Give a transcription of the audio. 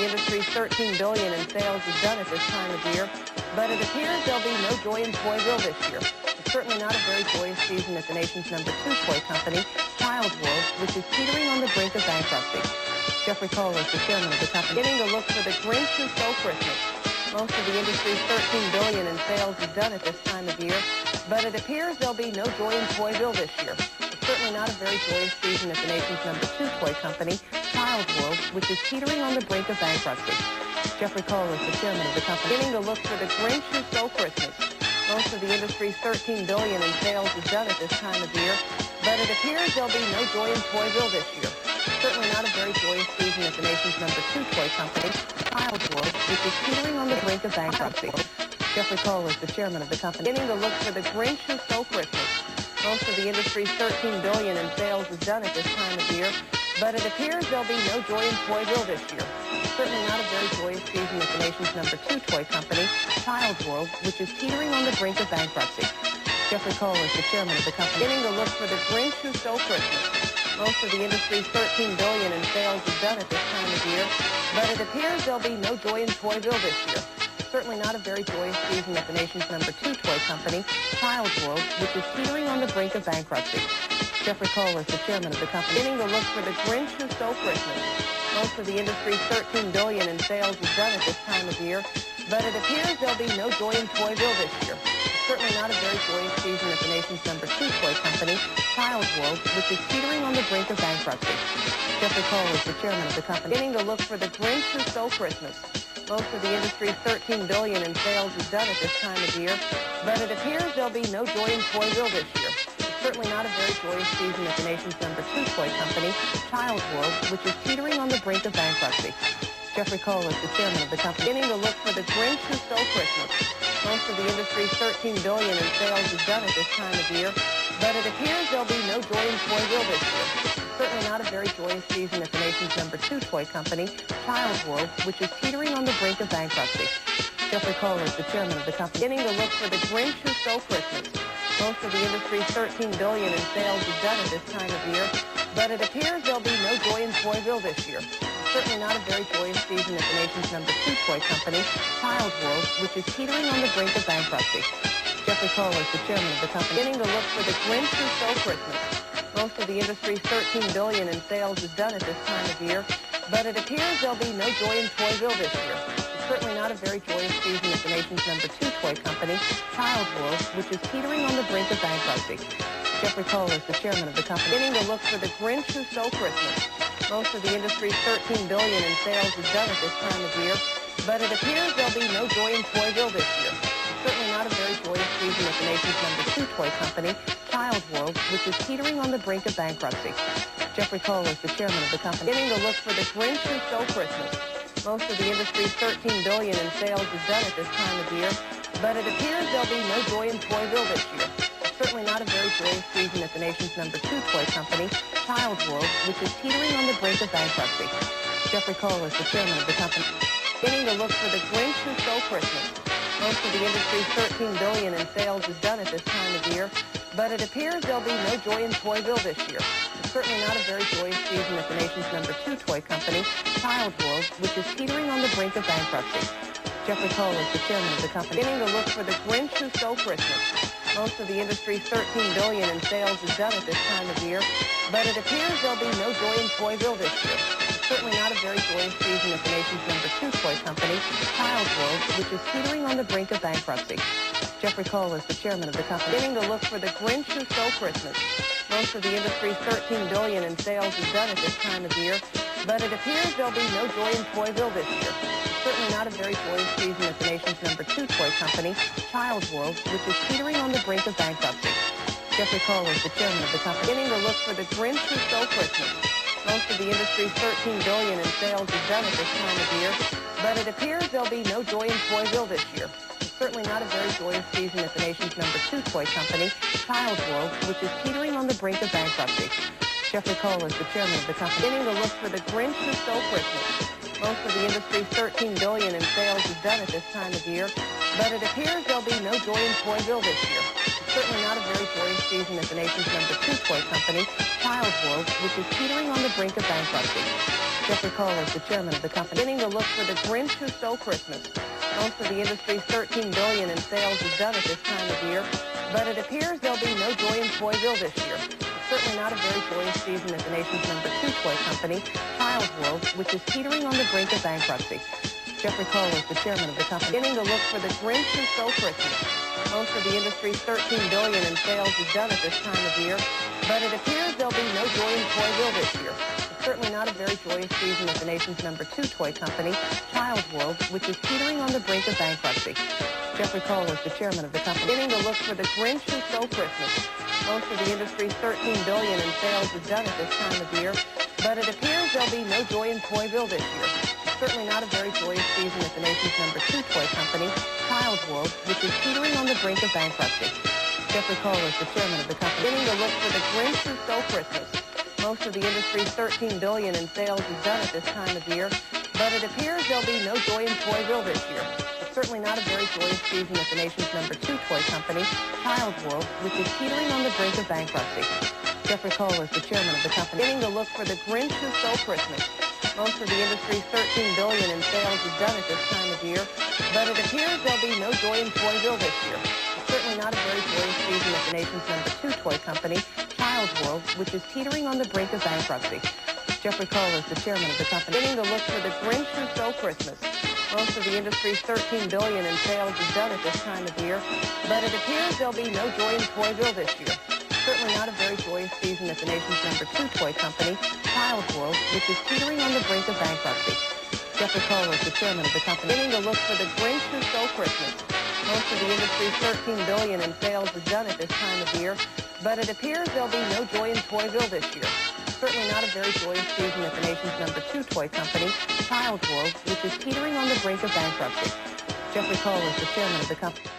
the industry's $13 billion in sales is done at this time of year, but it appears there'll be no joy in Toyville this year. It's certainly not a very joyous season at the nation's #2 toy company, Child World, which is teetering on the brink of bankruptcy. Jeffrey Cole is the chairman of the company. Beginning to look for the Grinch who stole Christmas. Most of the industry's $13 billion in sales is done at this time of year, but it appears there'll be no joy in Toyville this year. It's certainly not a very joyous season at the nation's #2 toy company, Child World, which is teetering on the brink of bankruptcy. Jeffrey Cole is the chairman of the company. Beginning to look for the Grinch who stole Christmas. Most of the industry's $13 billion in sales is done at this time of year, but it appears there'll be no joy in Toyville this year. Certainly not a very joyous season at the nation's #2 toy company, Child World, which is teetering on the brink of bankruptcy. Jeffrey Cole is the chairman of the company. Beginning to look for the Grinch who stole Christmas. Most of the industry's $13 billion in sales is done at this time of year, but it appears there'll be no joy in Toyville this year. Certainly not a very joyous season at the nation's #2 toy company, Child World, which is teetering on the brink of bankruptcy. Jeffrey Cole is the chairman of the company. Beginning to look for the Grinch who stole Christmas. Most of the industry's $13 billion in sales is done at this time of year, but it appears there'll be no joy in Toyville this year. Certainly not a very joyous season at the nation's #2 toy company, Child World, which is teetering on the brink of bankruptcy. Jeffrey Cole is the chairman of the company. Beginning to look for the Grinch who stole Christmas. Most of the industry's $13 billion in sales is done at this time of year, but it appears there'll be no joy in Toyville this year. Certainly not a very joyous season at the nation's #2 toy company, Child World, which is teetering on the brink of bankruptcy. Jeffrey Cole is the chairman of the company. Beginning to look for the Grinch who stole Christmas. Most of the industry's $13 billion in sales is done at this time of year, but it appears there'll be no joy in Toyville this year. It's certainly not a very joyous season at the nation's #2 toy company, Child World, which is teetering on the brink of bankruptcy. Jeffrey Cole is the chairman of the company. Beginning to look for the Grinch who stole Christmas. Most of the industry's $13 billion in sales is done at this time of year, but it appears there'll be no joy in Toyville this year. Certainly not a very joyous season at the nation's #2 toy company, Child World, which is teetering on the brink of bankruptcy. Jeffrey Cole is the chairman of the company. Beginning to look for the Grinch who stole Christmas. Most of the industry's $13 billion in sales is done at this time of year, but it appears there'll be no joy in Toyville this year. Certainly not a very joyous season at the nation's #2 toy company, Child World, which is teetering on the brink of bankruptcy. Jeffrey Cole is the chairman of the company. Beginning to look for the Grinch who stole Christmas. Most of the industry's $13 billion in sales is done at this time of year, but it appears there'll be no joy in Toyville this year. It's certainly not a very joyous season at the nation's #2 toy company, Child World, which is teetering on the brink of bankruptcy. Jeffrey Cole is the chairman of the company. Beginning to look for the Grinch who stole Christmas. Most of the industry's $13 billion in sales is done at this time of year, but it appears there'll be no joy in Toyville this year. It's certainly not a very joyous season at the nation's #2 toy company, Child World, which is teetering on the brink of bankruptcy. Jeffrey Cole is the chairman of the company. Beginning to look for the Grinch who stole Christmas. Most of the industry's $13 billion in sales is done at this time of year, but it appears there'll be no joy in Toyville this year. Certainly not a very joyous season at the nation's #2 toy company, Child World, which is teetering on the brink of bankruptcy. Jeffrey Cole is the chairman of the company. Beginning to look for the Grinch who stole Christmas. Most of the industry's $13 billion in sales is done at this time of year, but it appears there'll be no joy in Toyville this year. It's certainly not a very joyous season at the nation's #2 toy company, Child World, which is teetering on the brink of bankruptcy. Jeffrey Cole is the chairman of the company. Beginning to look for the Grinch who stole Christmas. Most of the industry's $13 billion in sales is done at this time of year, but it appears there'll be no joy in Toyville this year. It's certainly not a very joyous season at the nation's #2 toy company, Child World, which is teetering on the brink of bankruptcy. Jeffrey Cole is the chairman of the company. Beginning to look for the Grinch who stole Christmas. Most of the industry's $13 billion in sales is done at this time of year, but it appears there'll be no joy in Toyville this year. Certainly not a very joyous season at the nation's #2 toy company, Child World, which is teetering on the brink of bankruptcy. Jeffrey Cole is the chairman of the company. Beginning to look for the Grinch who stole Christmas. Most of the industry's $13 billion in sales is done at this time of year, but it appears there'll be no joy in Toyville this year. It's certainly not a very joyous season at the nation's #2 toy company, Child World, which is teetering on the brink of bankruptcy. Jeffrey Cole is the chairman of the company. Beginning to look for the Grinch who stole Christmas. Most of the industry's $13 billion in sales is done at this time of year, but it appears there'll be no joy in Toyville this year. It's certainly not a very joyous season at the nation's #2 toy company, Child World, which is teetering on the brink of bankruptcy. Jeffrey Cole is the chairman of the company. Beginning to look for the Grinch who stole Christmas. Most of the industry's $13 billion in sales is done at this time of year, but it appears there'll be no joy in Toyville this year. It's certainly not a very joyous season at the nation's #2 toy company, Child World, which is teetering on the brink of bankruptcy. Jeffrey Cole is the chairman of the company. Beginning to look for the Grinch who stole Christmas. Most of the industry's $13 billion in sales is done at this time of year, but it appears there'll be no joy in Toyville this year. It's certainly not a very joyous season at the nation's #2 toy company, Child World, which is teetering on the brink of bankruptcy. Jeffrey Cole is the chairman of the company. Beginning to look for the Grinch who stole Christmas. Most of the industry's $13 billion in sales is done at this time of year, but it appears there'll be no joy in Toyville this year. Certainly not a very joyous season at the nation's #2 toy company, Child World, which is teetering on the brink of bankruptcy. Jeffrey Cole is the chairman of the company. Beginning to look for the Grinch who stole Christmas. Most of the industry's $13 billion in sales is done at this time of year, but it appears there'll be no joy in Toyville this year. It's certainly not a very joyous season at the nation's #2 toy company, Child World, which is teetering on the brink of bankruptcy. Jeffrey Cole is the chairman of the company. Beginning to look for the Grinch who stole Christmas. Most of the industry's $13 billion in sales is done at this time of year, but it appears there'll be no joy in Toyville this year. It's certainly not a very joyous season at the nation's #2 toy company, Child World, which is teetering on the brink of bankruptcy. Jeffrey Cole is the chairman of the company. Beginning to look for the Grinch who stole Christmas. Most of the industry's $13 billion in sales is done at this time of year, but it appears there'll be no joy in Toyville this year. Certainly not a very joyous season at the nation's #2 toy company, Child World, which is teetering on the brink of bankruptcy. Jeffrey Cole is the chairman of the company. Beginning to look for the Grinch who stole Christmas. Most of the industry's $13 billion in sales is done at this time of year, but it appears there'll be no joy in Toyville this year. Certainly not a very joyous season at the nation's #2 toy company, Child World, which is teetering on the brink of bankruptcy. Jeffrey Cole is the chairman of the company.